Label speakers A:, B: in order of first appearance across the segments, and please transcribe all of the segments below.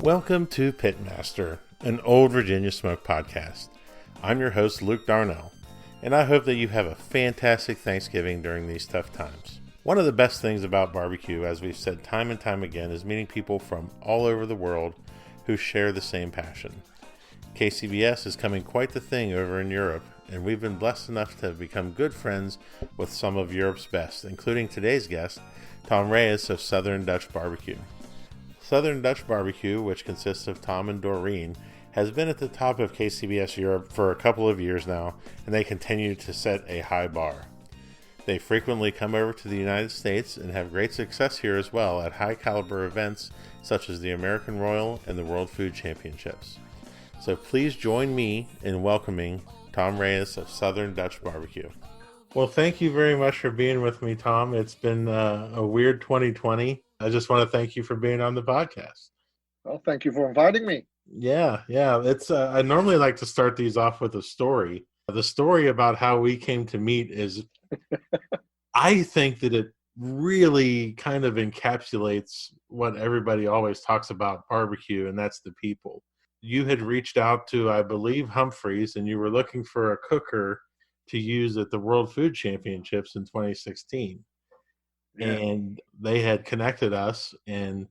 A: Welcome to Pitmaster, an old Virginia smoke podcast. I'm your host, Luke Darnell, and I hope that you have a fantastic Thanksgiving during these tough times. One of the best things about barbecue, as we've said time and time again, is meeting people from all over the world who share the same passion. KCBS is coming quite the thing over in Europe, and we've been blessed enough to have become good friends with some of Europe's best, including today's guest, Tom Raes of Southern Dutch BBQ. Southern Dutch BBQ, which consists of Tom and Doreen, has been at the top of KCBS Europe for a couple of years now, and they continue to set a high bar. They frequently come over to the United States and have great success here as well at high caliber events such as the American Royal and the World Food Championships. So please join me in welcoming Tom Raes of Southern Dutch BBQ. Well, thank you very much for being with me, Tom. It's been a weird 2020. I just want to thank you for being on the podcast.
B: Well, thank you for inviting me.
A: Yeah. It's I normally like to start these off with a story. The story about how we came to meet is, I think that it really kind of encapsulates what everybody always talks about barbecue, and that's the people. You had reached out to, I believe, Humphreys, and you were looking for a cooker to use at the World Food Championships in 2016. Yeah. And they had connected us, and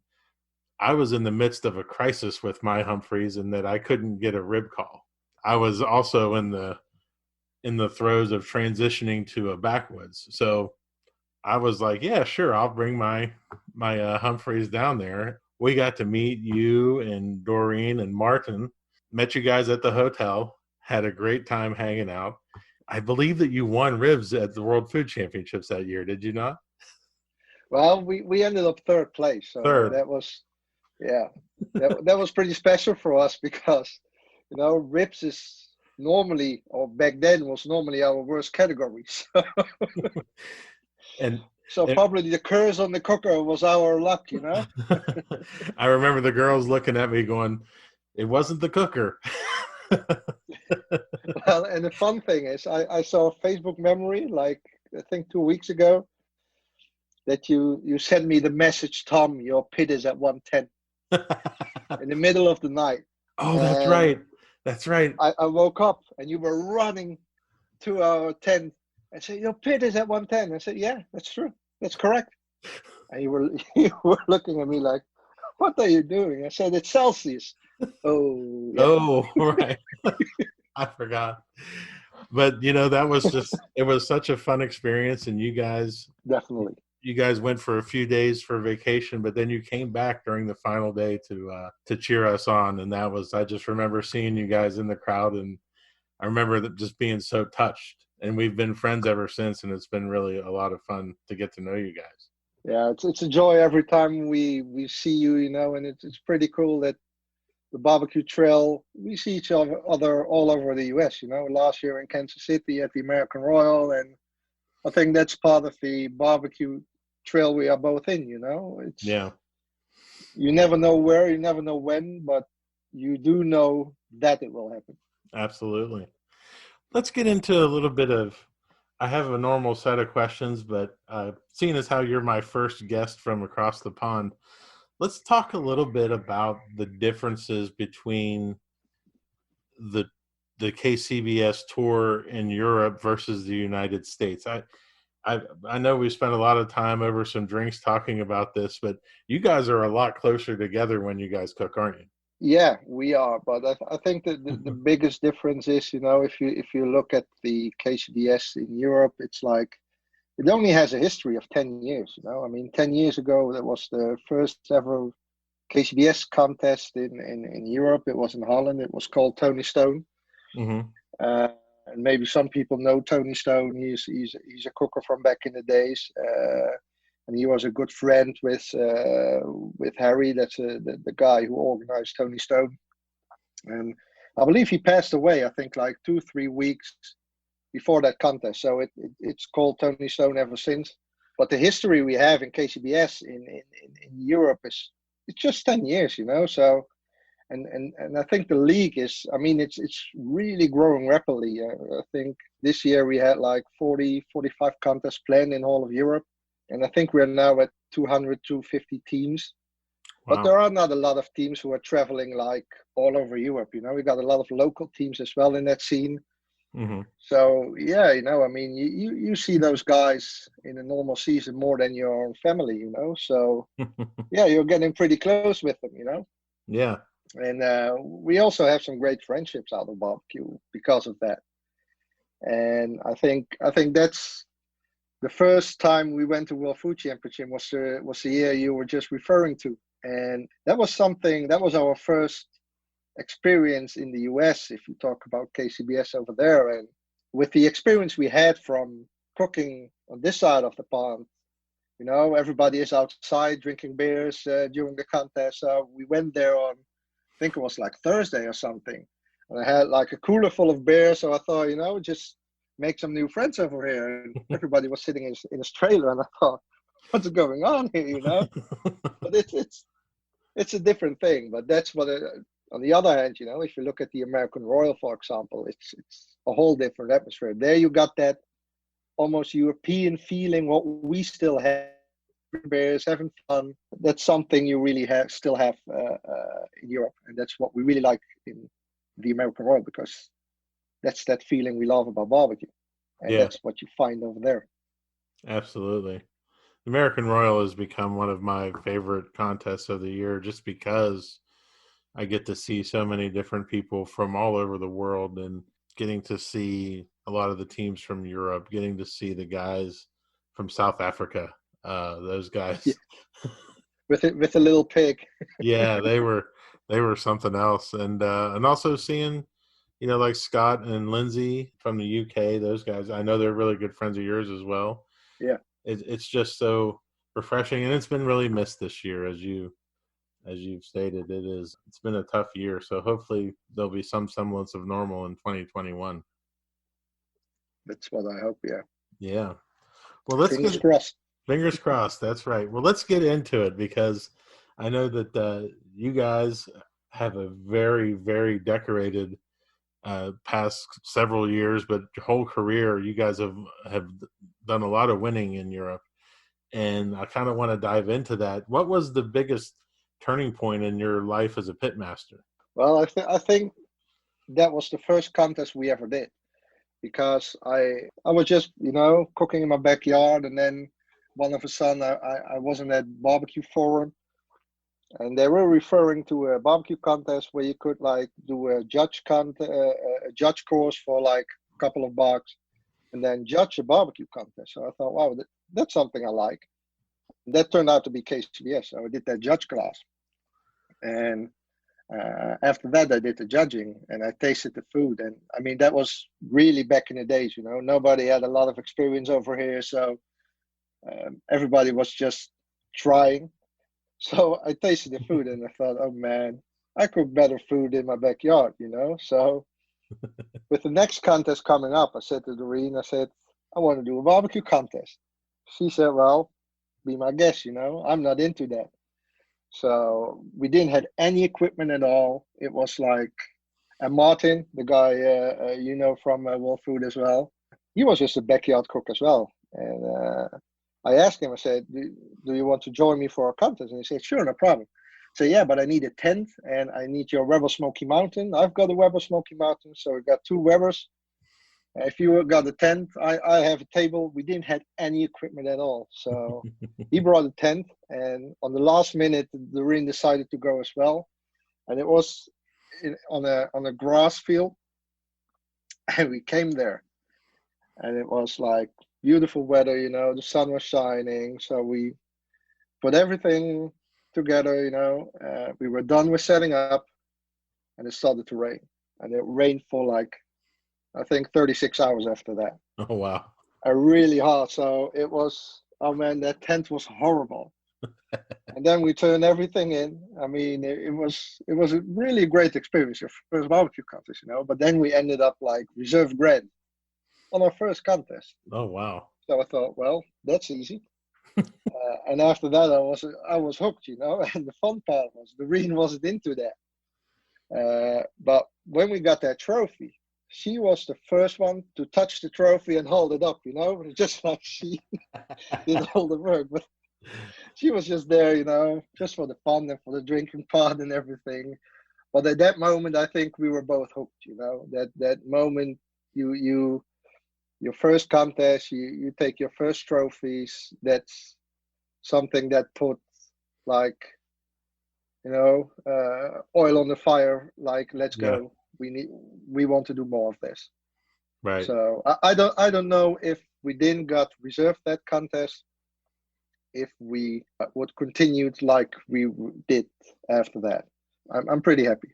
A: I was in the midst of a crisis with my Humphreys in that I couldn't get a rib call. I was also in the throes of transitioning to a backwoods. So I was like, yeah, sure, I'll bring my Humphreys down there. We got to meet you and Doreen and Martin, met you guys at the hotel, had a great time hanging out. I believe that you won ribs at the World Food Championships that year, did you not?
B: Well, we ended up third place. So
A: third.
B: That was, yeah, that was pretty special for us because, ribs is normally, or back then was normally our worst category. So probably the curse on the cooker was our luck,
A: I remember the girls looking at me going, it wasn't the cooker.
B: Well, and the fun thing is I saw a Facebook memory, like I think 2 weeks ago, that you sent me the message, Tom, your pit is at 110 in the middle of the night.
A: Oh, that's right. That's right.
B: I woke up and you were running to our tent and said, your pit is at 110. I said, yeah, that's true. That's correct. And you were looking at me like, what are you doing? I said, it's Celsius. Oh, yeah.
A: Oh, right. I forgot. But, that was it was such a fun experience. And you guys went for a few days for vacation, but then you came back during the final day to cheer us on. And I just remember seeing you guys in the crowd, and I remember just being so touched. And we've been friends ever since, and it's been really a lot of fun to get to know you guys.
B: Yeah, it's a joy every time we see you, and it's pretty cool that the barbecue trail, we see each other all over the U.S., last year in Kansas City at the American Royal, and I think that's part of the barbecue trail we are both in,
A: Yeah.
B: You never know where, you never know when, but you do know that it will happen.
A: Absolutely. Let's get into a little bit I have a normal set of questions, but seeing as how you're my first guest from across the pond, let's talk a little bit about the differences between the KCBS tour in Europe versus the United States. I know we spent a lot of time over some drinks talking about this, but you guys are a lot closer together when you guys cook, aren't you?
B: Yeah, we are. But I think that the biggest difference is, if you look at the KCBS in Europe, it's like it only has a history of 10 years. 10 years ago, there was the first ever KCBS contest in Europe. It was in Holland. It was called Tony Stone. Mm-hmm. And maybe some people know Tony Stone. He's a cooker from back in the days. And he was a good friend with Harry. That's the guy who organized Tony Stone. And I believe he passed away, I think, like 2-3 weeks before that contest. So it's called Tony Stone ever since. But the history we have in KCBS in Europe it's just 10 years, So, and I think the league is, it's really growing rapidly. I think this year we had like 40, 45 contests planned in all of Europe. And I think we're now at 200, 250 teams. But
A: Wow.
B: there are not a lot of teams who are traveling like all over Europe. We got a lot of local teams as well in that scene.
A: Mm-hmm.
B: So yeah, I mean, you see those guys in a normal season more than your own family. So yeah, you're getting pretty close with them.
A: Yeah.
B: And we also have some great friendships out of barbecue because of that. And I think that's the first time we went to World Food Championship was the year you were just referring to, and that was our first experience in the US. If you talk about KCBS over there, and with the experience we had from cooking on this side of the pond, everybody is outside drinking beers during the contest. So we went there on, I think it was like Thursday or something. And I had like a cooler full of beer. So I thought, just make some new friends over here. And everybody was sitting in his trailer. And I thought, what's going on here, But it's a different thing. But that's what, on the other hand, if you look at the American Royal, for example, it's a whole different atmosphere. There you got that almost European feeling, what we still have. Bears, having fun. That's something you really still have in Europe, and that's what we really like in the American Royal, because that's that feeling we love about barbecue, and
A: Yeah,
B: that's what you find over there.
A: absolutely. American Royal has become one of my favorite contests of the year, just because I get to see so many different people from all over the world, and getting to see a lot of the teams from Europe, getting to see the guys from South Africa. Those guys,
B: Yeah. With a little pig.
A: yeah, they were something else, and also seeing, like Scott and Lindsay from the UK. Those guys, I know they're really good friends of yours as well.
B: Yeah,
A: It's just so refreshing, and it's been really missed this year, as you've stated. It's been a tough year, so hopefully there'll be some semblance of normal in 2021.
B: that's what I hope. Yeah,
A: Yeah. Well, let's
B: fingers
A: get
B: crossed.
A: fingers crossed. That's right. Well, let's get into it, because I know that you guys have a very, very decorated past several years, but your whole career, you guys have done a lot of winning in Europe, and I kind of want to dive into that. What was the biggest turning point in your life as a pitmaster?
B: Well, I think that was the first contest we ever did, because I was just cooking in my backyard, and then one of a sudden I was in that barbecue forum, and they were referring to a barbecue contest where you could like do a judge course for like a couple of bucks, and then judge a barbecue contest. So I thought, wow, that's something I like. And that turned out to be KCBS. So I did that judge class, and after that I did the judging, and I tasted the food. And I mean, that was really back in the days. Nobody had a lot of experience over here, so everybody was just trying. So I tasted the food, and I thought, oh man, I cook better food in my backyard. So with the next contest coming up, I said to Doreen, I said, I want to do a barbecue contest. She said, well, be my guest. I'm not into that. So we didn't have any equipment at all. It was like, and Martin, the guy from World Food as well, he was just a backyard cook as well. And I asked him, I said, do you want to join me for a contest? And he said, sure, no problem. So yeah, but I need a tent, and I need your Weber Smoky Mountain. I've got a Weber Smoky Mountain, so we got two Webers. If you got a tent, I have a table. We didn't have any equipment at all. So he brought a tent, and on the last minute, Doreen decided to go as well. And it was on a grass field, and we came there, and it was like beautiful weather. The sun was shining. So we put everything together. We were done with setting up, and it started to rain, and it rained for like, I think 36 hours after that.
A: Oh, wow.
B: Really hard. So it was, oh man, that tent was horrible. And then we turned everything in. I mean, it was a really great experience, your first barbecue contest, But then we ended up like reserve grand on our first contest.
A: Oh, wow.
B: So I thought, well, that's easy. And after that, I was hooked, And the fun part was Doreen wasn't into that. But when we got that trophy, she was the first one to touch the trophy and hold it up, just like she did all the work. But she was just there, just for the fun and for the drinking part and everything. But at that moment, I think we were both hooked. That moment, your first contest, you take your first trophies. That's something that put like oil on the fire. Like, let's go. We want to do more of this.
A: Right.
B: So I don't know if we didn't got reserved that contest, if we would continue like we did after that. I'm pretty happy.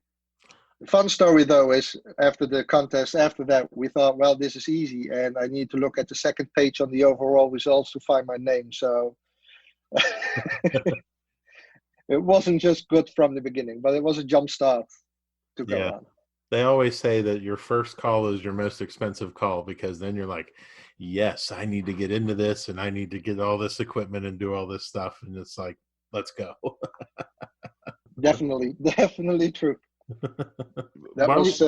B: The fun story though is after the contest, after that we thought, well, this is easy, and I need to look at the second page on the overall results to find my name. So it wasn't just good from the beginning, but it was a jump start to go on.
A: They always say that your first call is your most expensive call, because then you're like, yes, I need to get into this and I need to get all this equipment and do all this stuff. And it's like, let's go.
B: Definitely true. That was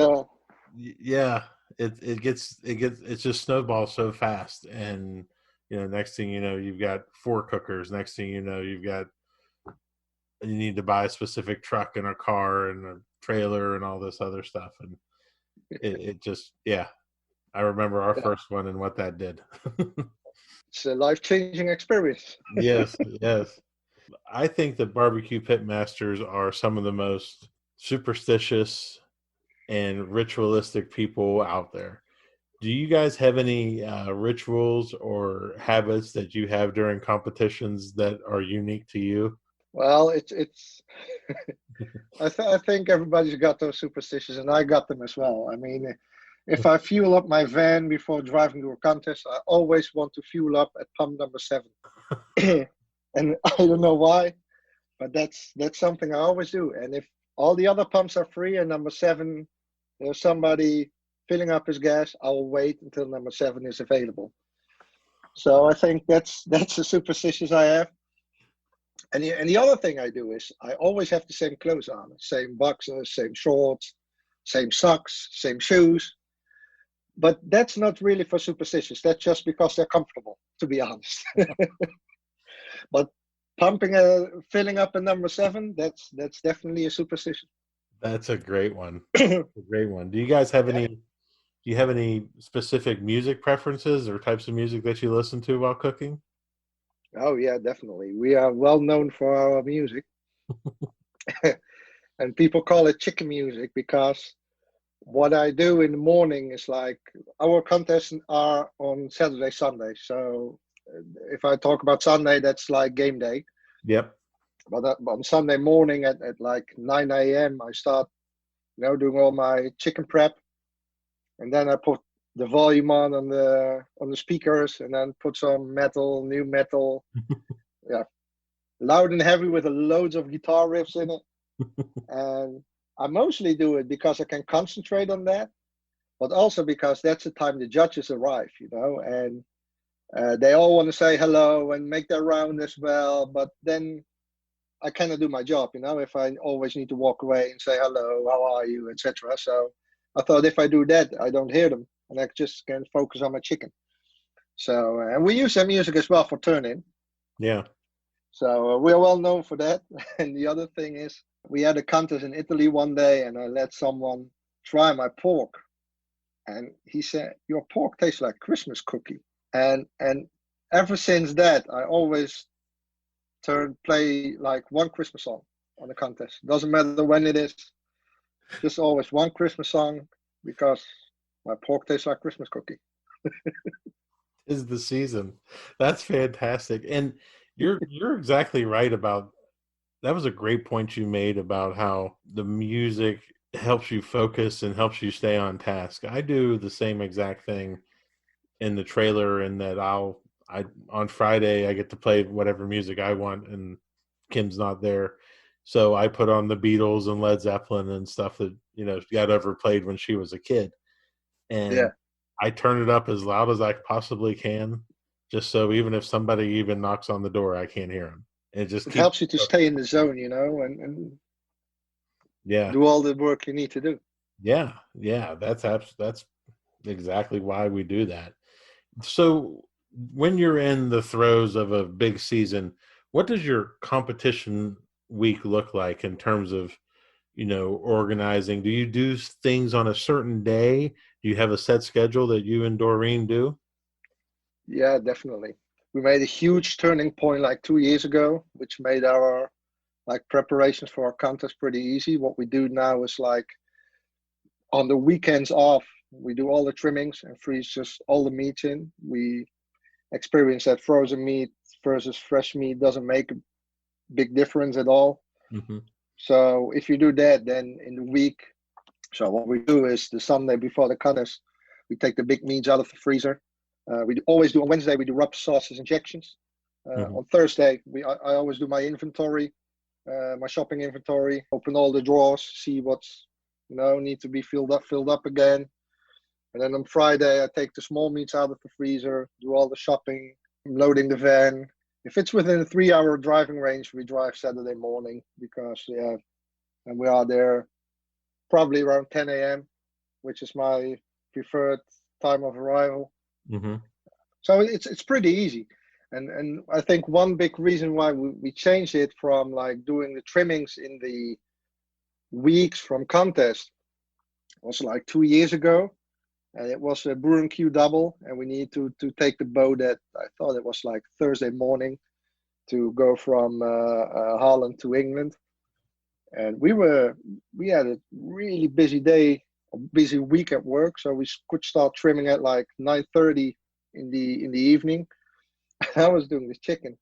A: it just snowballs so fast. And next thing you know, you've got 4 cookers. Next thing you know, you need to buy a specific truck and a car and a trailer and all this other stuff. And it just, I remember our first one and what that did.
B: It's a life-changing experience.
A: Yes. I think that barbecue pit masters are some of the most superstitious and ritualistic people out there. Do you guys have any rituals or habits that you have during competitions that are unique to you?
B: Well, it's I think everybody's got those superstitions, and I got them as well. I mean, if I fuel up my van before driving to a contest, I always want to fuel up at pump number 7. And I don't know why, but that's something I always do. And if all the other pumps are free and number 7, there's somebody filling up his gas, I will wait until number 7 is available. So I think that's the superstitions I have. And the other thing I do is I always have the same clothes on, same boxers, same shorts, same socks, same shoes. But that's not really for superstitious. That's just because they're comfortable, to be honest. But filling up a number 7, that's definitely a superstition.
A: That's a great one. A great one. Do you guys have any specific music preferences or types of music that you listen to while cooking?
B: Oh yeah, definitely. We are well known for our music. And people call it chicken music because what I do in the morning is like, our contests are on Saturday, Sunday. So if I talk about Sunday, that's like game day.
A: Yep.
B: But on Sunday morning at like 9 a.m., I start, doing all my chicken prep. And then I put the volume on the speakers, and then put some new metal, loud and heavy with loads of guitar riffs in it. And I mostly do it because I can concentrate on that, but also because that's the time the judges arrive, and they all want to say hello and make their round as well. But then I cannot do my job, if I always need to walk away and say hello, how are you, etc. So I thought if I do that, I don't hear them, and I just can focus on my chicken. So, and we use that music as well for turn-in.
A: Yeah.
B: So we're well known for that. And the other thing is, we had a contest in Italy one day, and I let someone try my pork. And he said, your pork tastes like Christmas cookie. And ever since that, I always play like one Christmas song on the contest. Doesn't matter when it is, just always one Christmas song, because my pork tastes like Christmas cookie.
A: Is the season. That's fantastic. And you're exactly right about that. Was a great point you made about how the music helps you focus and helps you stay on task. I do the same exact thing in the trailer, in that on Friday I get to play whatever music I want, and Kim's not there. So I put on the Beatles and Led Zeppelin and stuff that, got overplayed when she was a kid. And I turn it up as loud as I possibly can, just so even if somebody even knocks on the door, I can't hear them. It
B: helps you to stay in the zone, and do all the work you need to do.
A: Yeah. That's exactly why we do that. So when you're in the throes of a big season, What does your competition week look like in terms of, organizing? Do you do things on a certain day? Do you have a set schedule that you and Doreen do?
B: Yeah, definitely. We made a huge turning point like 2 years ago, which made our like preparations for our contest pretty easy. What we do now is like on the weekends off, we do all the trimmings and freeze just all the meats in. We experience that frozen meat versus fresh meat doesn't make a big difference at all.
A: Mm-hmm.
B: So if you do that, then in the week, so what we do is the Sunday before the contest, we take the big meats out of the freezer. We always do on Wednesday, we do rub sauces injections.
A: Mm-hmm.
B: On Thursday, I always do my inventory, my shopping inventory, open all the drawers, see what's need to be filled up again. And then on Friday, I take the small meats out of the freezer, do all the shopping, loading the van. If it's within a 3-hour driving range, we drive Saturday morning because, and we are there probably around 10 a.m., which is my preferred time of arrival.
A: Mm-hmm.
B: So it's pretty easy. And I think one big reason why we changed it from like doing the trimmings in the weeks from contest was like 2 years ago. And it was a Brew and Q double, and we need to take the boat at, I thought it was like Thursday morning to go from Holland to England. And we had a really busy day, a busy week at work, so we could start trimming at like 9:30 in the evening. I was doing this chicken,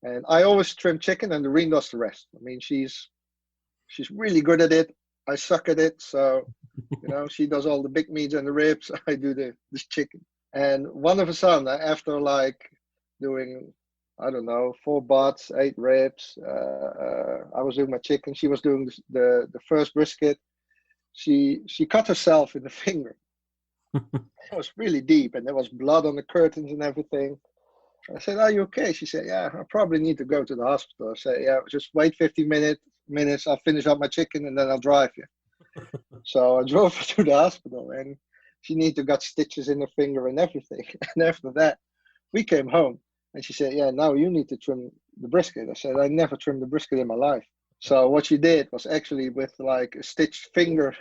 B: and I always trim chicken, and Doreen does the rest. I mean, she's really good at it. I suck at it, so she does all the big meats and the ribs. I do this chicken. And one of a sudden, after like doing, I don't know, 4 butts, 8 ribs, I was doing my chicken. She was doing the first brisket. She cut herself in the finger. It was really deep, and there was blood on the curtains and everything. I said, "Are you okay?" She said, "Yeah, I probably need to go to the hospital." I said, "Yeah, just wait 15 minutes. I'll finish up my chicken and then I'll drive you." So I drove her to the hospital, and she needed to got stitches in her finger and everything. And after that, we came home, and she said, "Yeah, now you need to trim the brisket." I said, "I never trimmed the brisket in my life." So what she did was actually with like a stitched finger,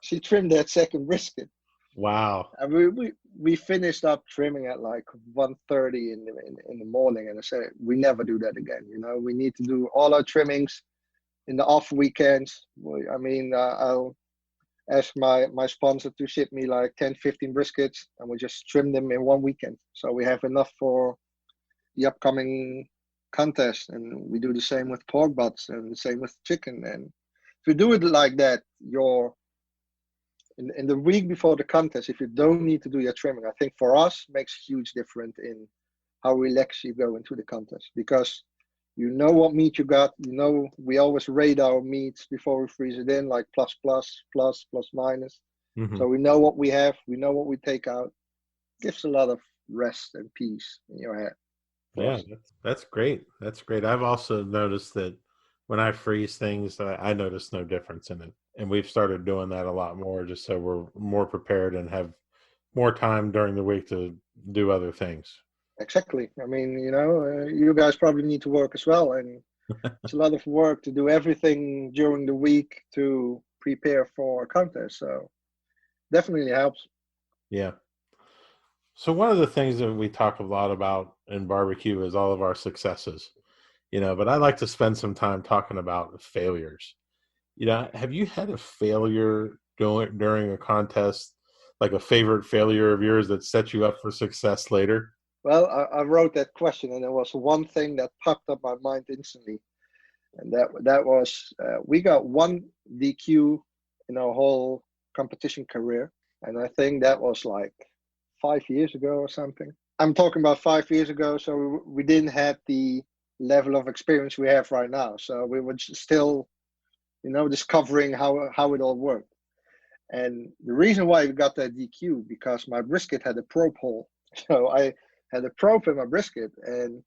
B: she trimmed that second brisket.
A: Wow.
B: And we finished up trimming at like 1:30 in the morning, and I said, "We never do that again. We need to do all our trimmings in the off weekends." I mean, I'll ask my sponsor to ship me like 10, 15 briskets, and we just trim them in one weekend. So we have enough for the upcoming contest. And we do the same with pork butts and the same with chicken. And if you do it like that, you're in the week before the contest, if you don't need to do your trimming, I think for us makes a huge difference in how relaxed you go into the contest, because you know what meat you got. We always rate our meats before we freeze it in, like plus, minus.
A: Mm-hmm.
B: So we know what we have. We know what we take out. It gives a lot of rest and peace in your head.
A: Yeah, that's great. That's great. I've also noticed that when I freeze things, I notice no difference in it. And we've started doing that a lot more, just so we're more prepared and have more time during the week to do other things.
B: Exactly. I mean, you guys probably need to work as well. And it's a lot of work to do everything during the week to prepare for a contest. So definitely helps.
A: Yeah. So one of the things that we talk a lot about in barbecue is all of our successes, but I like to spend some time talking about failures. Have you had a failure during a contest, like a favorite failure of yours that set you up for success later?
B: Well, I wrote that question, and there was one thing that popped up my mind instantly, and that was we got one DQ in our whole competition career, and I think that was like 5 years ago or something. I'm talking about 5 years ago, so we didn't have the level of experience we have right now, so we were still, discovering how it all worked. And the reason why we got that DQ because my brisket had a probe hole, so I had a probe in my brisket, and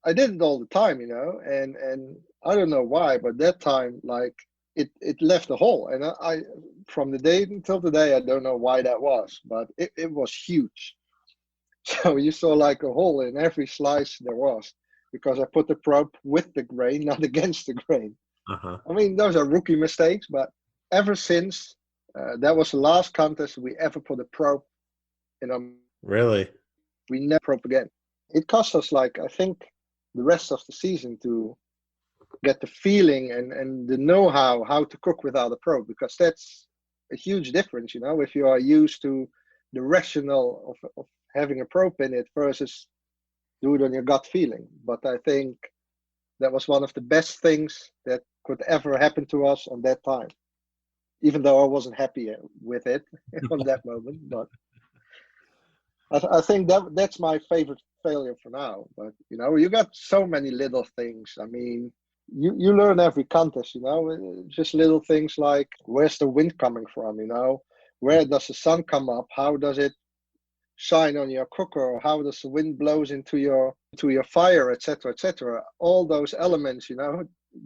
B: I did it all the time, and I don't know why, but that time, like, it left a hole, and I from the day until today, I don't know why that was, but it was huge. So you saw like a hole in every slice there was, because I put the probe with the grain, not against the grain.
A: Uh-huh.
B: I mean, those are rookie mistakes, but ever since, that was the last contest we ever put a probe in our.
A: Really?
B: We never probe again. It cost us, like, I think, the rest of the season to get the feeling and the know-how how to cook without a probe, because that's a huge difference, if you are used to the rationale of having a probe in it versus do it on your gut feeling. But I think that was one of the best things that could ever happen to us on that time, even though I wasn't happy with it on that moment. But I think that's my favorite failure for now. But you got so many little things. I mean, you learn every contest. Just little things like, where's the wind coming from? Where does the sun come up? How does it shine on your cooker? Or how does the wind blows into your fire, etc., etc. All those elements.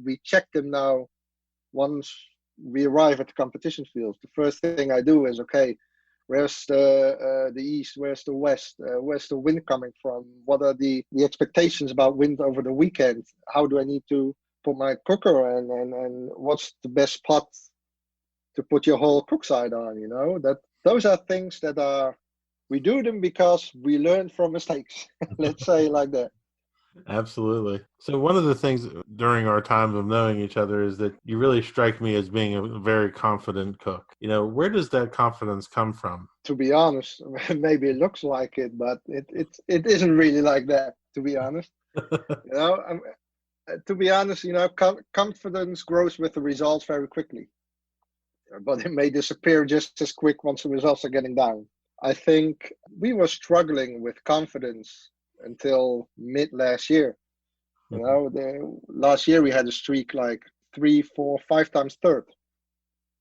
B: We check them now. Once we arrive at the competition field, the first thing I do is, okay, where's the east? Where's the west? Where's the wind coming from? What are the expectations about wind over the weekend? How do I need to put my cooker and what's the best spot to put your whole cook side on? That those are things that we do them because we learn from mistakes. Let's say like that.
A: Absolutely. So one of the things during our time of knowing each other is that you really strike me as being a very confident cook. Where does that confidence come from?
B: To be honest, maybe it looks like it, but it isn't really like that, to be honest. To be honest, confidence grows with the results very quickly, but it may disappear just as quick once the results are getting down. I think we were struggling with confidence until mid last year. Last year we had a streak like 3, 4, 5 times third.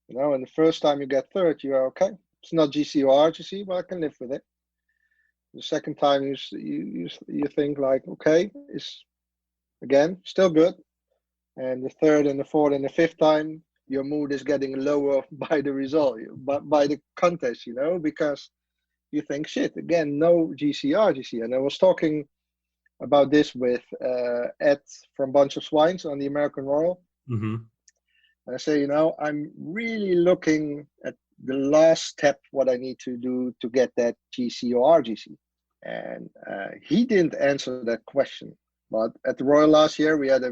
B: And the first time you get third, you are okay. It's not GC or RGC, but I can live with it. The second time you think like, okay, it's again still good. And the third and the fourth and the fifth time, your mood is getting lower by the result, but by the contest, because you think, shit, again, no GC, RGC. And I was talking about this with Ed from Bunch of Swines on the American Royal.
A: Mm-hmm.
B: And I say, I'm really looking at the last step, what I need to do to get that GC or RGC. And he didn't answer that question. But at the Royal last year, we had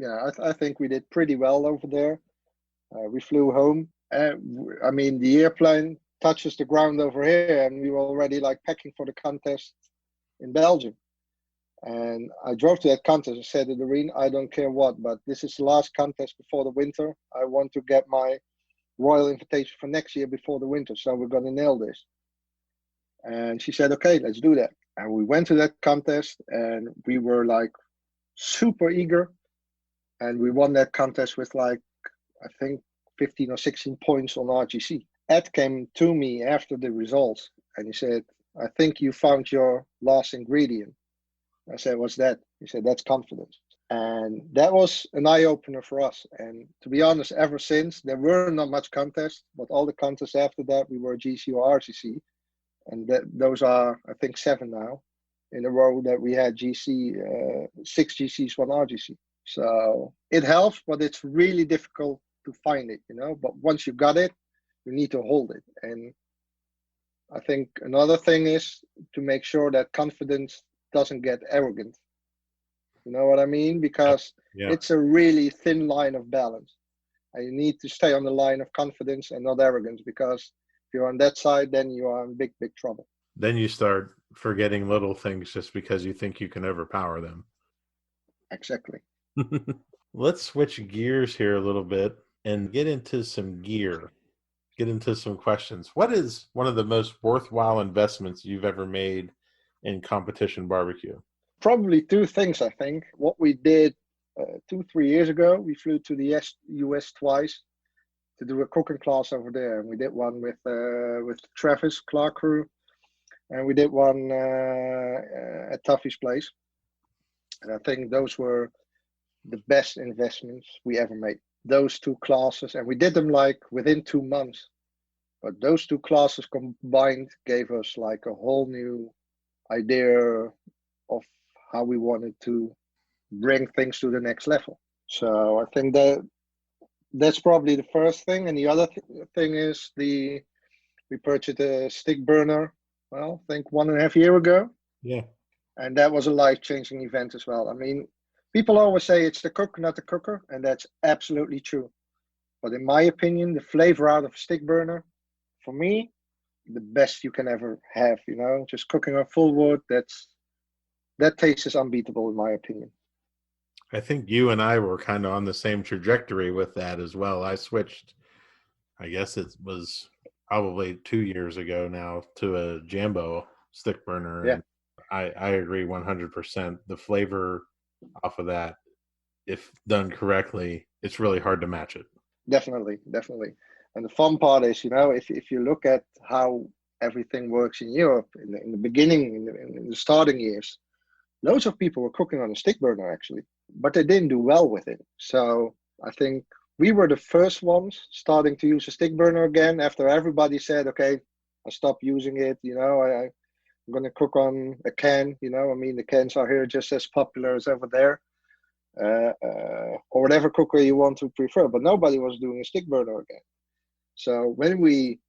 B: I think we did pretty well over there. We flew home. I mean, the airplane touches the ground over here, and we were already like packing for the contest in Belgium. And I drove to that contest and said to Doreen, I don't care what, but this is the last contest before the winter. I want to get my Royal invitation for next year before the winter, so we're going to nail this. And she said, okay, let's do that. And we went to that contest, and we were like super eager. And we won that contest with like, I think, 15 or 16 points on RGC. Ed came to me after the results, and he said, I think you found your last ingredient. I said, what's that? He said, that's confidence. And that was an eye-opener for us. And to be honest, ever since, there were not much contests, but all the contests after that, we were GC or RCC. And those are, I think, 7 now in a row that we had GC, 6 GCs, 1 RGC. So it helps, but it's really difficult to find it, But once you got it, you need to hold it. And I think another thing is to make sure that confidence doesn't get arrogant. You know what I mean? Because It's a really thin line of balance. And you need to stay on the line of confidence and not arrogance, because if you're on that side, then you are in big, big trouble.
A: Then you start forgetting little things just because you think you can overpower them.
B: Exactly.
A: Let's switch gears here a little bit and get into some gear. Get into some questions. What is one of the most worthwhile investments you've ever made in competition barbecue?
B: Probably 2 things, I think. What we did 2-3 years ago, we flew to the US twice to do a cooking class over there. And we did one with Travis Clark crew, and we did one at Tuffy's place. And I think those were the best investments we ever made. Those 2 classes, and we did them like within 2 months. But those 2 classes combined gave us like a whole new idea of how we wanted to bring things to the next level. So I think that's probably the first thing. And the other thing is we purchased a stick burner, well, I think 1.5 years ago.
A: Yeah.
B: And that was a life-changing event as well. I mean, people always say it's the cook, not the cooker, and that's absolutely true. But in my opinion, the flavor out of a stick burner, for me, the best you can ever have, just cooking on full wood, that taste is unbeatable in my opinion.
A: I think you and I were kind of on the same trajectory with that as well. I switched, I guess it was probably 2 years ago now, to a Jambo stick burner.
B: Yeah.
A: And I agree 100%. The flavor off of that, if done correctly, it's really hard to match it.
B: Definitely. And the fun part is, if you look at how everything works in Europe in the beginning, in the starting years, loads of people were cooking on a stick burner actually, but they didn't do well with it. So I think we were the first ones starting to use a stick burner again after everybody said, okay, I stopped using it. I'm going to cook on a can. The cans are here just as popular as over there. Or whatever cooker you want to prefer, but nobody was doing a stick burner again. So when we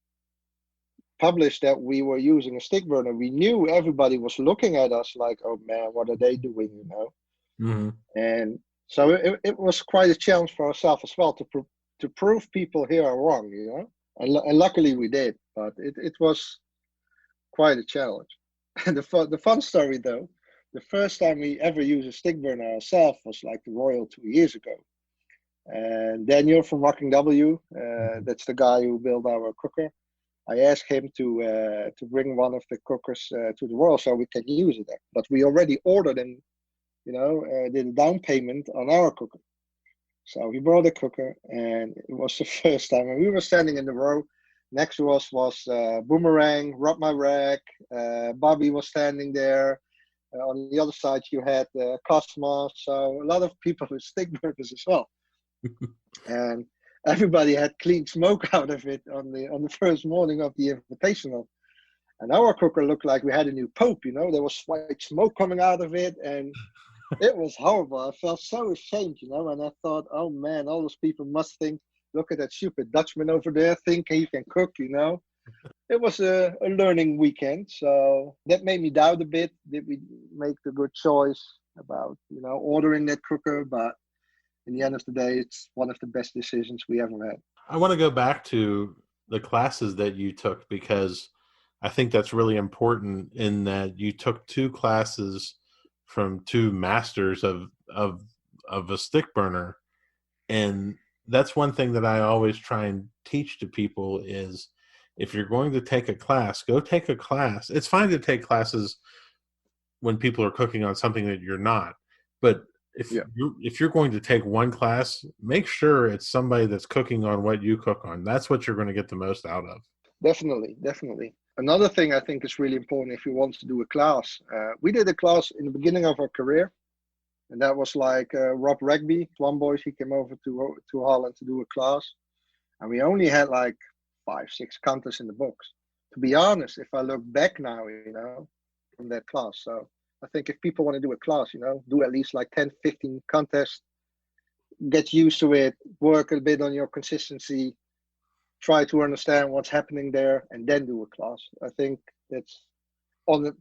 B: published that we were using a stick burner, we knew everybody was looking at us like, oh man, what are they doing,
A: Mm-hmm.
B: And so it was quite a challenge for ourselves as well to prove people here are wrong, and luckily we did, but it was quite a challenge. And the fun story though, the first time we ever used a stick burner ourselves was like the Royal 2 years ago. And Daniel from Rocking W, that's the guy who built our cooker. I asked him to bring one of the cookers to the Royal so we can use it there. But we already ordered and did a down payment on our cooker. So we brought a cooker, and it was the first time. And we were standing in the row. Next to us was Boomerang, Rob My Rack, Bobby was standing there. On the other side, you had Cosma, so a lot of people with stick burners as well. And everybody had clean smoke out of it on the first morning of the invitational. And our cooker looked like we had a new pope, there was white smoke coming out of it, and it was horrible. I felt so ashamed, and I thought, oh man, all those people must think, look at that stupid Dutchman over there thinking he can cook, It was a learning weekend, so that made me doubt a bit. Did we make the good choice about, ordering that cooker? But in the end of the day, it's one of the best decisions we ever had.
A: I want to go back to the classes that you took, because I think that's really important in that you took 2 classes from 2 masters of a stick burner. And that's one thing that I always try and teach to people is, if you're going to take a class, go take a class. It's fine to take classes when people are cooking on something that you're not. But if you're going to take one class, make sure it's somebody that's cooking on what you cook on. That's what you're going to get the most out of.
B: Definitely. Another thing I think is really important if you want to do a class. We did a class in the beginning of our career, and that was like Rob Rugby, one boys, he came over to Holland to do a class, and we only had like 5-6 contests in the books. To be honest, if I look back now, from that class, so I think if people want to do a class, do at least like 10-15 contests, get used to it, work a bit on your consistency, try to understand what's happening there, and then do a class. I think that's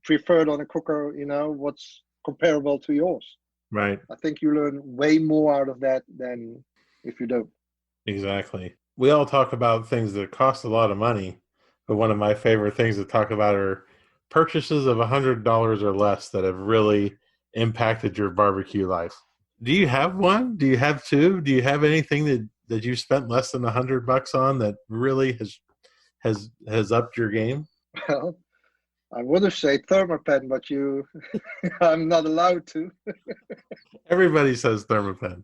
B: preferred on a cooker, what's comparable to yours.
A: Right.
B: I think you learn way more out of that than if you don't.
A: Exactly. We all talk about things that cost a lot of money, but one of my favorite things to talk about are purchases of $100 or less that have really impacted your barbecue life. Do you have one? Do you have 2? Do you have anything that you spent less than $100 on that really has upped your game?
B: Well, I would have said Thermapen, but I'm not allowed to.
A: Everybody says Thermapen.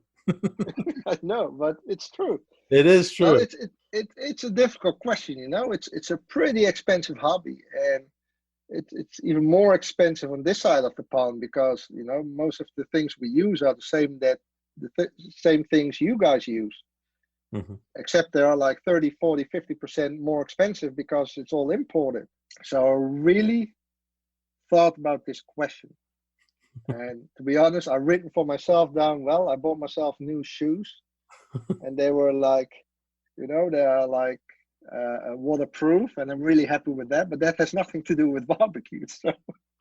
B: I know, but it's true.
A: It is true.
B: Well, it's a difficult question, It's a pretty expensive hobby, and it's even more expensive on this side of the pond because most of the things we use are the same same things you guys use, except they are like 30, 40, 50% more expensive because it's all imported. So I really thought about this question, And to be honest, I've written for myself down, well, I bought myself new shoes, and they were like, they are like waterproof, and I'm really happy with that. But that has nothing to do with barbecue, so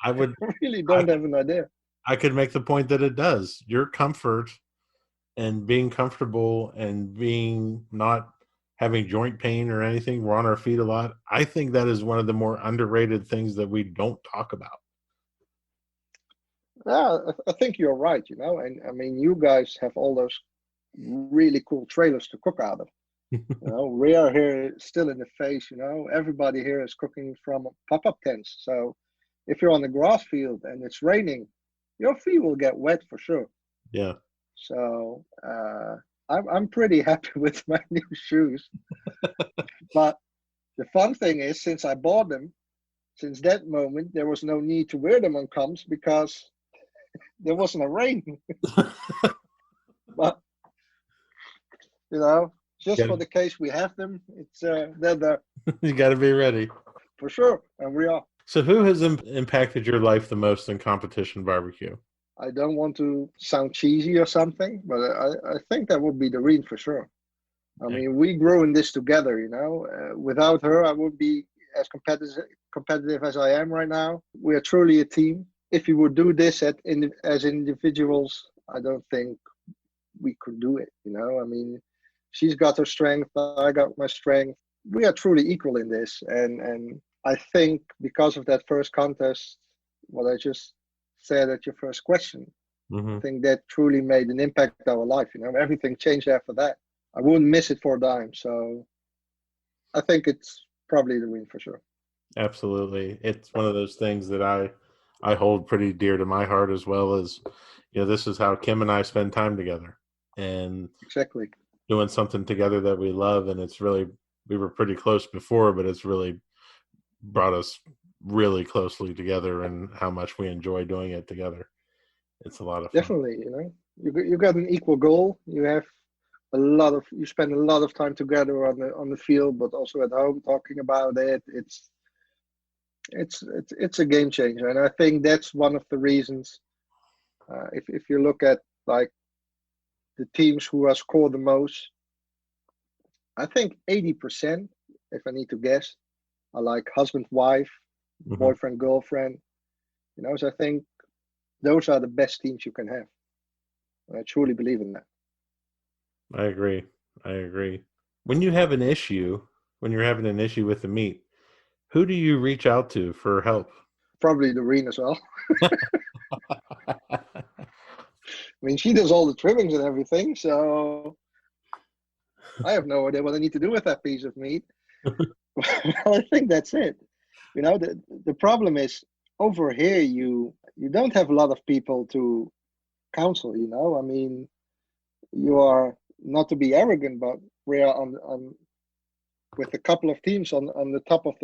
A: I would,
B: I really
A: I
B: don't have an idea.
A: I could make the point that it does. Your comfort and being comfortable and being not having joint pain or anything. We're on our feet a lot. I think that is one of the more underrated things that we don't talk about.
B: Yeah, I think you're right, and I mean, you guys have all those really cool trailers to cook out of. We are here still in the face, everybody here is cooking from pop-up tents. So if you're on the grass field and it's raining, your feet will get wet for sure.
A: Yeah.
B: So I'm pretty happy with my new shoes. But the fun thing is, since I bought them, since that moment, there was no need to wear them on comms because there wasn't a rain. But just
A: Yeah.
B: for the case we have them, it's they're there.
A: You got to be ready.
B: For sure, and we are.
A: So who has impacted your life the most in competition barbecue?
B: I don't want to sound cheesy or something, but I think that would be Doreen for sure. I mean, we grew in this together, without her, I wouldn't be as competitive as I am right now. We are truly a team. If we would do this as individuals, I don't think we could do it, I mean, she's got her strength, I got my strength. We are truly equal in this. And I think because of that first contest, what I just said at your first question, I think that truly made an impact on our life. Everything changed after that. I wouldn't miss it for a dime. So I think it's probably the win for sure.
A: Absolutely. It's one of those things that I hold pretty dear to my heart, as well as, this is how Kim and I spend time together, and
B: exactly
A: doing something together that we love. And it's really, we were pretty close before, but it's really brought us really closely together, and how much we enjoy doing it together. It's a lot of fun.
B: Definitely, you got an equal goal. You spend a lot of time together on the field, but also at home talking about it. It's a game changer, and I think that's one of the reasons. If you look at like the teams who have scored the most, I think 80%, if I need to guess, are like husband, wife, boyfriend, girlfriend. So I think those are the best teams you can have. I truly believe in that.
A: I agree. When you're having an issue with the meat, who do you reach out to for help?
B: Probably Doreen as well. I mean, she does all the trimmings and everything, so I have no idea what I need to do with that piece of meat. Well, I think that's it. The problem is over here, you don't have a lot of people to counsel. I mean, you are, not to be arrogant, but we are on with a couple of teams on the top of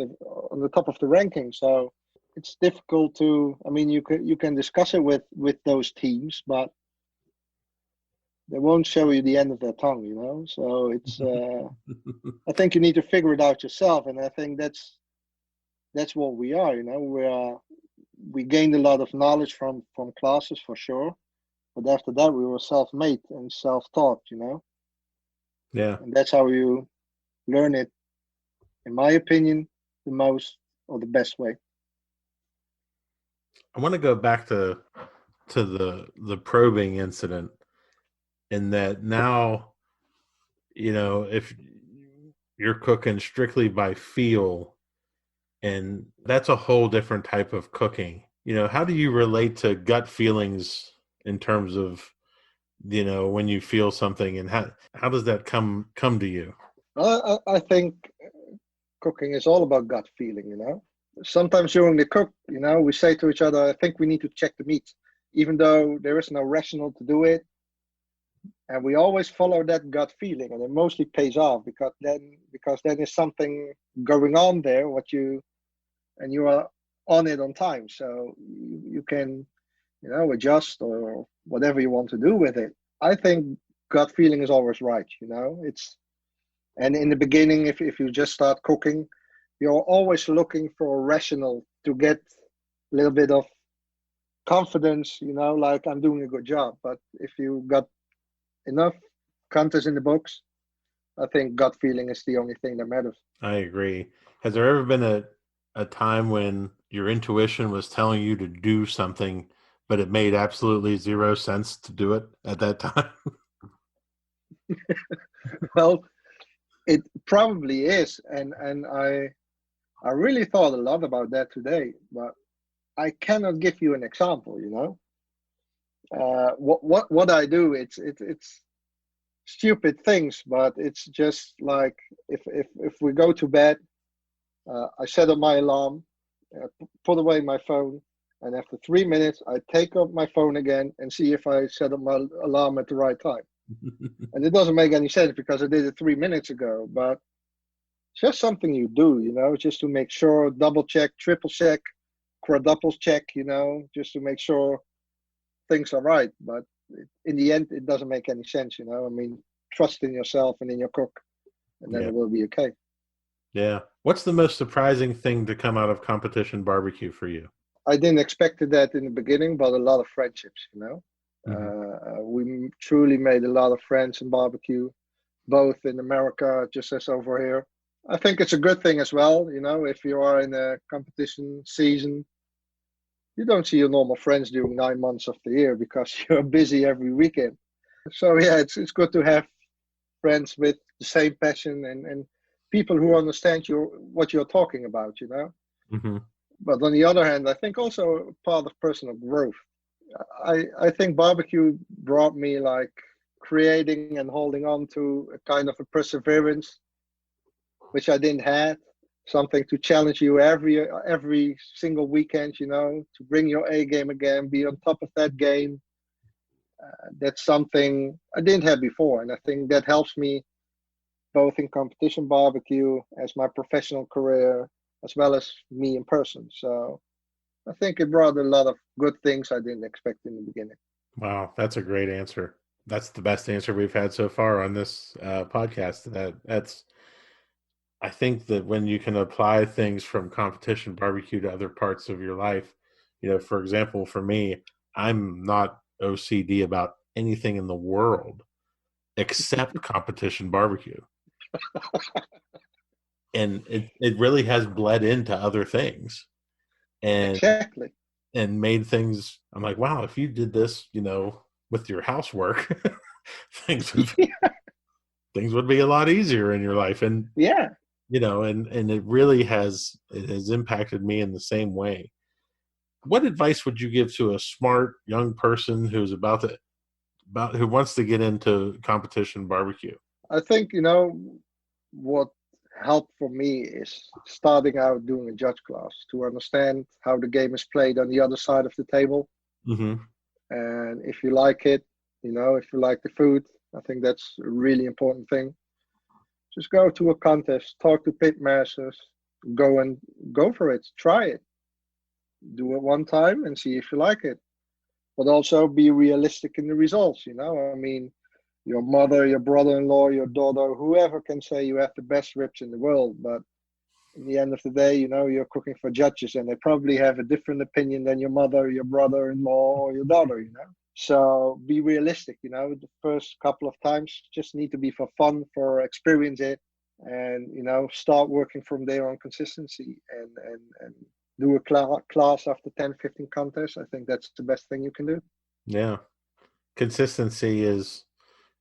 B: the ranking. So it's difficult to. I mean, you can discuss it with those teams, but they won't show you the end of their tongue. So it's. I think you need to figure it out yourself, and I think that's what we are. We gained a lot of knowledge from classes for sure, but after that we were self-made and self-taught.
A: Yeah,
B: and that's how you learn it, in my opinion, the most or the best way.
A: I want to go back to the probing incident, in that now, if you're cooking strictly by feel, and that's a whole different type of cooking. How do you relate to gut feelings in terms of, when you feel something, and how does that come to you?
B: I think cooking is all about gut feeling. Sometimes during the cook, we say to each other, I think we need to check the meat, even though there is no rational to do it. And we always follow that gut feeling, and it mostly pays off because then there's something going on there, and you are on it on time, so you can, adjust or whatever you want to do with it. I think gut feeling is always right. And in the beginning, if you just start cooking, you're always looking for a rational to get a little bit of confidence, like I'm doing a good job. But if you got enough contest in the books, I think gut feeling is the only thing that matters.
A: I agree. Has there ever been a time when your intuition was telling you to do something, but it made absolutely zero sense to do it at that time?
B: Well, it probably is, and I really thought a lot about that today, but I cannot give you an example. What I do, it's stupid things, but it's just like if we go to bed, I set up my alarm, put away my phone, and after 3 minutes, I take up my phone again and see if I set up my alarm at the right time. And it doesn't make any sense because I did it 3 minutes ago, but it's just something you do, just to make sure, double check, triple check, quadruple check, just to make sure things are right. But in the end, it doesn't make any sense. I mean, trust in yourself and in your cook, and then
A: Yeah.
B: it will be okay.
A: Yeah. What's the most surprising thing to come out of competition barbecue for you?
B: I didn't expect that in the beginning, but a lot of friendships. We truly made a lot of friends in barbecue, both in America, just as over here. I think it's a good thing as well, if you are in a competition season, you don't see your normal friends during 9 months of the year because you're busy every weekend. So yeah, it's good to have friends with the same passion and people who understand what you're talking about.
A: Mm-hmm.
B: But on the other hand, I think also part of personal growth. I think barbecue brought me like creating and holding on to a kind of a perseverance, which I didn't have. Something to challenge you every single weekend, to bring your A game again, be on top of that game. That's something I didn't have before, and I think that helps me both in competition barbecue as my professional career, as well as me in person. So I think it brought a lot of good things I didn't expect in the beginning.
A: Wow, that's a great answer. That's the best answer we've had so far on this podcast. I think that when you can apply things from competition barbecue to other parts of your life, for example, for me, I'm not OCD about anything in the world except competition barbecue. And it really has bled into other things and
B: Exactly.
A: made things, I'm like, wow, if you did this, with your housework, things would things would be a lot easier in your life. And
B: Yeah.
A: and it really has impacted me in the same way. What advice would you give to a smart young person who's who wants to get into competition barbecue?
B: I think, what helped for me is starting out doing a judge class to understand how the game is played on the other side of the table.
A: Mm-hmm.
B: And if you like it, if you like the food, I think that's a really important thing. Just go to a contest, talk to pit masters, go for it, try it, do it one time and see if you like it. But also be realistic in the results. I mean, your mother, your brother-in-law, your daughter, whoever can say you have the best ribs in the world, but in the end of the day, you're cooking for judges and they probably have a different opinion than your mother, your brother-in-law, or your daughter. So be realistic. The first couple of times just need to be for fun, for experience it, and start working from there on consistency and do a class after 10, 15 contests. I think that's the best thing you can do.
A: Yeah, consistency is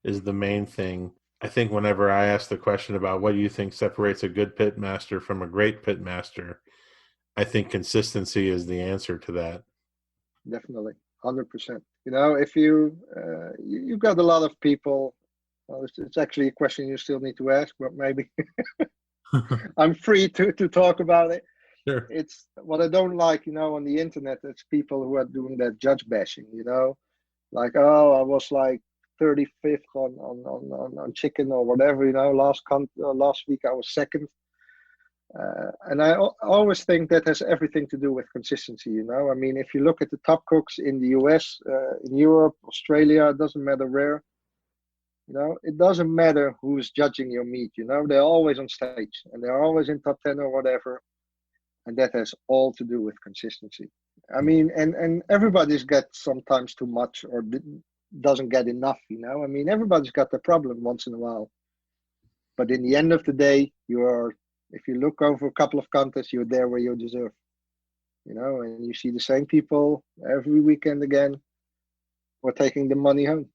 A: the main thing. I think whenever I ask the question about what do you think separates a good pit master from a great pit master, I think consistency is the answer to that.
B: Definitely, 100%. If you've got a lot of people, well, it's actually a question you still need to ask, but maybe I'm free to talk about it.
A: Sure.
B: It's what I don't like, on the internet. It's people who are doing that judge bashing. Like, oh, I was like 35th on chicken or whatever. Last week I was second. And I always think that has everything to do with consistency. I mean, if you look at the top cooks in the US, in Europe, Australia, it doesn't matter where. It doesn't matter who's judging your meat. They're always on stage and they're always in top 10 or whatever. And that has all to do with consistency. I mean, and everybody's got sometimes too much or doesn't get enough, you know. I mean, everybody's got a problem once in a while. But in the end of the day, if you look over a couple of contests, you're there where you deserve, you know, and you see the same people every weekend again who are taking the money home.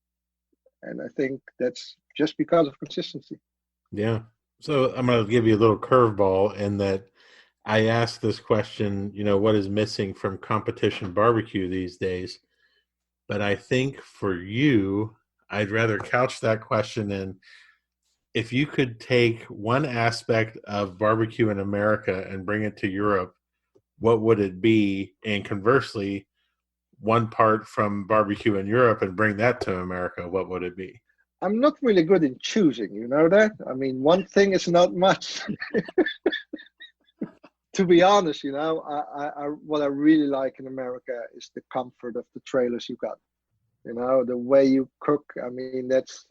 B: And I think that's just because of consistency.
A: Yeah. So I'm going to give you a little curveball in that I ask this question, what is missing from competition barbecue these days? But I think for you, I'd rather couch that question in, if you could take one aspect of barbecue in America and bring it to Europe, what would it be? And conversely, one part from barbecue in Europe and bring that to America, what would it be?
B: I'm not really good in choosing, you know that? I mean, one thing is not much. To be honest, you know, what I really like in America is the comfort of the trailers you got. You know, the way you cook. I mean, it's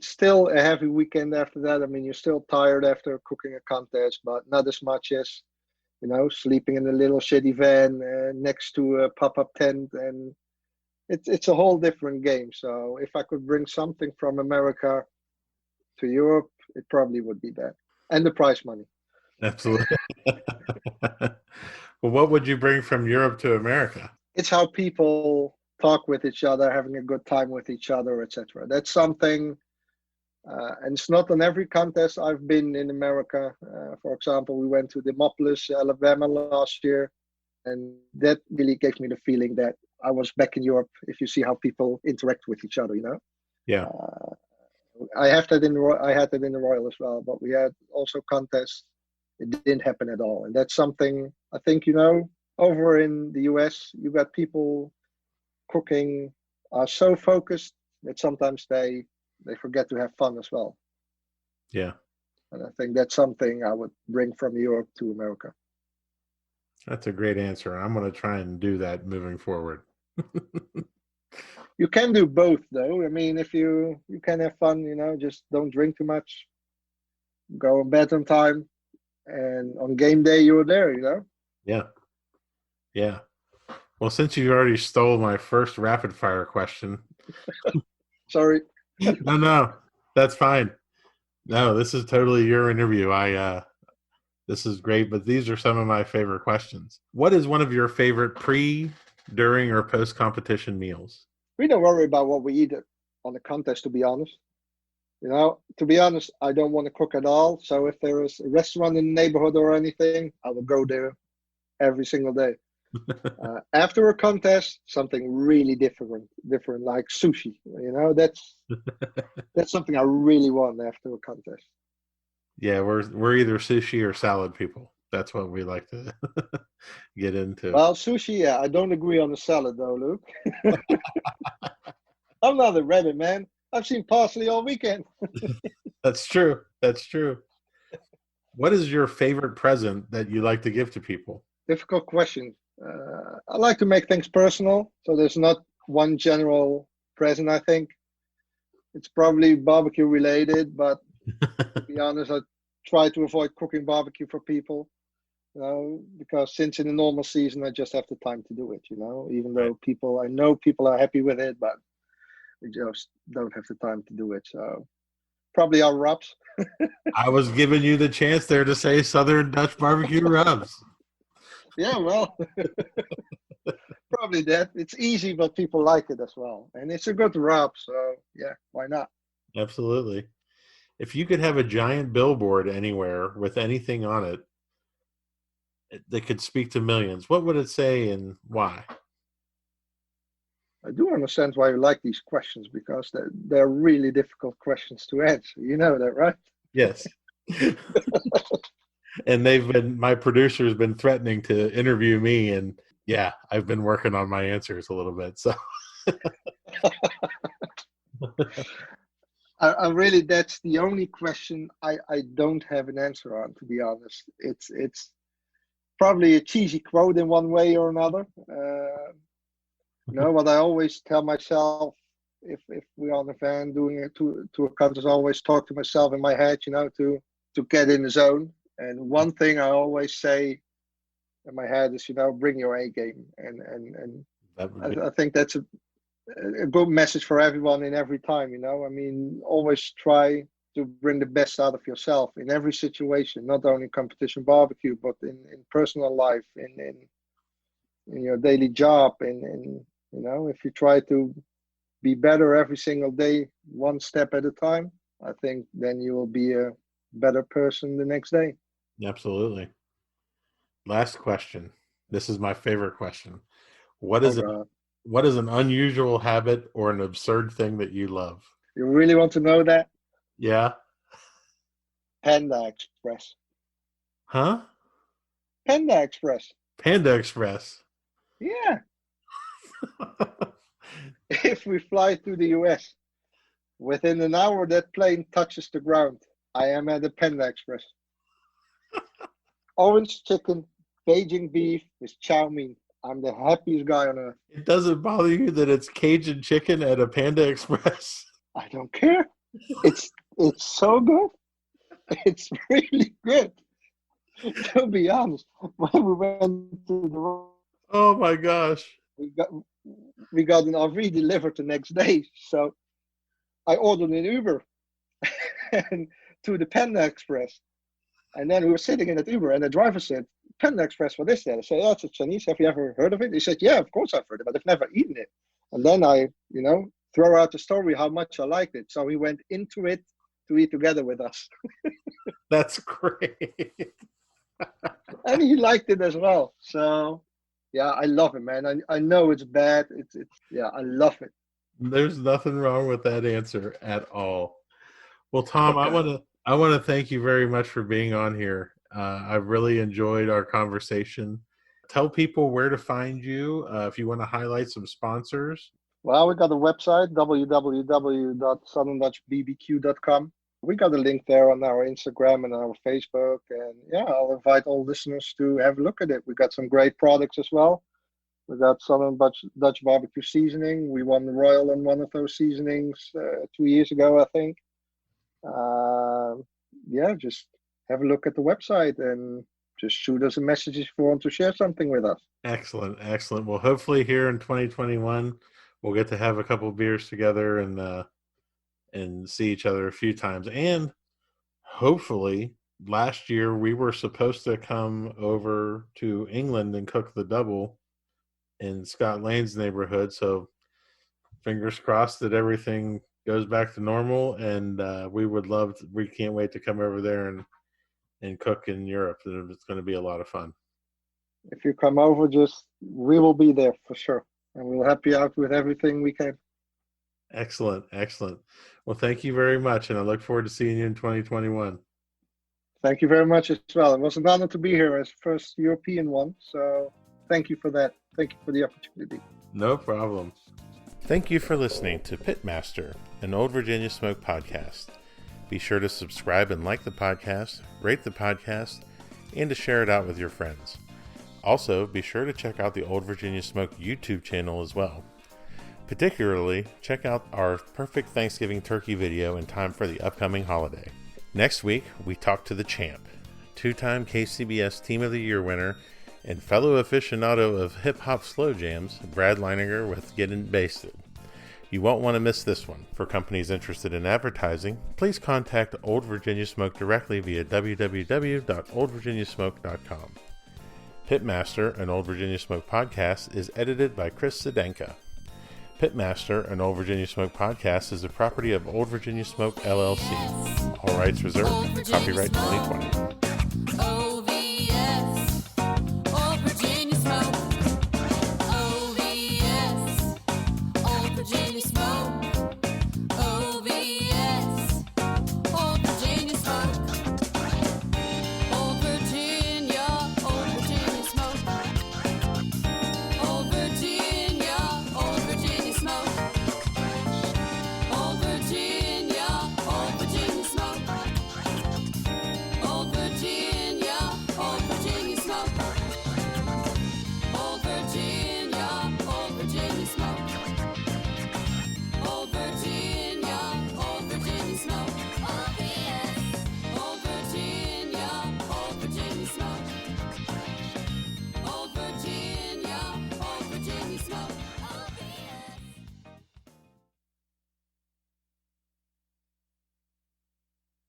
B: still a heavy weekend after that. I mean, you're still tired after cooking a contest, but not as much as, you know, sleeping in a little shitty van next to a pop-up tent, and it's a whole different game. So if I could bring something from America to Europe, it probably would be that, and the prize money.
A: Absolutely. Well, what would you bring from Europe to America?
B: It's how people talk with each other, having a good time with each other, etc. That's something, and it's not on every contest I've been in America. For example, we went to Demopolis, Alabama last year, and that really gave me the feeling that I was back in Europe. If you see how people interact with each other, you know.
A: Yeah.
B: I have that I had that in the Royal as well, but we had also contests. It didn't happen at all, and that's something I think, you know, over in the US, you got people cooking are so focused that sometimes they forget to have fun as well.
A: Yeah.
B: And I think that's something I would bring from Europe to America.
A: That's a great answer. I'm going to try and do that moving forward.
B: You can do both, though. I mean, if you can have fun, you know, just don't drink too much, go in bed on time, and on game day you're there, you know.
A: Yeah. Yeah. Well, since you already stole my first rapid fire question.
B: Sorry.
A: No, that's fine. No, this is totally your interview. This is great, but these are some of my favorite questions. What is one of your favorite pre, during, or post competition meals?
B: We don't worry about what we eat on the contest, to be honest. You know, to be honest, I don't want to cook at all. So if there is a restaurant in the neighborhood or anything, I will go there every single day. After a contest, something really different like sushi. You know, that's something I really want after a contest.
A: Yeah, we're either sushi or salad people. That's what we like to get into.
B: Well, sushi, yeah, I don't agree on the salad though, Luke. I'm not a rabbit, man. I've seen parsley all weekend.
A: That's true. That's true. What is your favorite present that you like to give to people?
B: Difficult question. I like to make things personal, so there's not one general present. I think it's probably barbecue related, but to be honest, I try to avoid cooking barbecue for people, you know, because since in the normal season, I just have the time to do it, you know, even though I know people are happy with it, but we just don't have the time to do it. So probably our rubs.
A: I was giving you the chance there to say Southern Dutch barbecue rubs.
B: Yeah, well, probably that. It's easy, but people like it as well. And it's a good rub, so yeah, why not?
A: Absolutely. If you could have a giant billboard anywhere with anything on it that could speak to millions, what would it say and why?
B: I do understand why you like these questions, because they're really difficult questions to answer. You know that, right?
A: Yes. And my producer's been threatening to interview me, and yeah, I've been working on my answers a little bit. So
B: I really, that's the only question I don't have an answer on, to be honest. It's probably a cheesy quote in one way or another. You know, what I always tell myself, if we're on a van doing it to a contest, I always talk to myself in my head, you know, to get in the zone. And one thing I always say in my head is, bring your A game, and
A: That would be
B: I think that's a good message for everyone in every time. I mean, always try to bring the best out of yourself in every situation, not only competition barbecue, but in personal life, in your daily job, and if you try to be better every single day, one step at a time, I think then you will be a better person the next day.
A: absolutely. Last question. This is my favorite question. What
B: Oh
A: is
B: God.
A: what is an unusual habit or an absurd thing that you love?
B: You really want to know that?
A: Yeah.
B: Panda Express.
A: Huh?
B: Panda Express.
A: Panda Express.
B: Yeah. If we fly to the US, within an hour that plane touches the ground, I am at the Panda Express. Orange chicken, Beijing beef with chow mein. I'm the happiest guy on earth.
A: It doesn't bother you that it's Cajun chicken at a Panda Express?
B: I don't care. It's so good. It's really good. To be honest, when we went to the,
A: Oh my gosh.
B: we got an RV delivered the next day, so I ordered an Uber and to the Panda Express, and then we were sitting in that Uber, and the driver said, "Panda Express, what is that?" I said, "Oh, it's a Chinese. Have you ever heard of it?" He said, "Yeah, of course I've heard of it, but I've never eaten it." And then I, throw out the story how much I liked it. So he went into it to eat together with us.
A: That's great.
B: And he liked it as well. So yeah, I love it, man. I know it's bad. It's yeah, I love it.
A: There's nothing wrong with that answer at all. Well, Tom,
B: Okay.
A: I want to thank you very much for being on here. I've really enjoyed our conversation. Tell people where to find you if you want to highlight some sponsors.
B: Well, we got a website, www.southerndutchbbq.com. We got a link there on our Instagram and our Facebook. And yeah, I'll invite all listeners to have a look at it. We got some great products as well. We got Southern Dutch barbecue seasoning. We won the Royal on one of those seasonings 2 years ago, I think. Yeah, just have a look at the website and just shoot us a message if you want to share something with us.
A: Excellent, excellent. Well, hopefully here in 2021, we'll get to have a couple beers together and see each other a few times. And hopefully, last year we were supposed to come over to England and cook the double in Scott Lane's neighborhood. So fingers crossed that everything goes back to normal. And we can't wait to come over there and cook in Europe. It's going to be a lot of fun.
B: If you come over, we will be there for sure. And we'll help you out with everything we can.
A: Excellent, excellent. Well, thank you very much. And I look forward to seeing you in 2021.
B: Thank you very much as well. It was an honor to be here as first European one. So thank you for that. Thank you for the opportunity.
A: No problem.
C: Thank you for listening to Pitmaster, an Old Virginia Smoke podcast. Be sure to subscribe and like the podcast, rate the podcast, and to share it out with your friends. Also, be sure to check out the Old Virginia Smoke YouTube channel as well. Particularly, check out our perfect Thanksgiving turkey video in time for the upcoming holiday. Next week, we talk to the champ, two-time KCBS Team of the Year winner, and fellow aficionado of hip-hop slow jams, Brad Leininger with Getting Basted. You won't want to miss this one. For companies interested in advertising, please contact Old Virginia Smoke directly via www.oldvirginiasmoke.com. Pitmaster, an Old Virginia Smoke podcast, is edited by Chris Sedenka. Pitmaster, an Old Virginia Smoke podcast, is the property of Old Virginia Smoke, LLC. All rights reserved. Copyright 2020.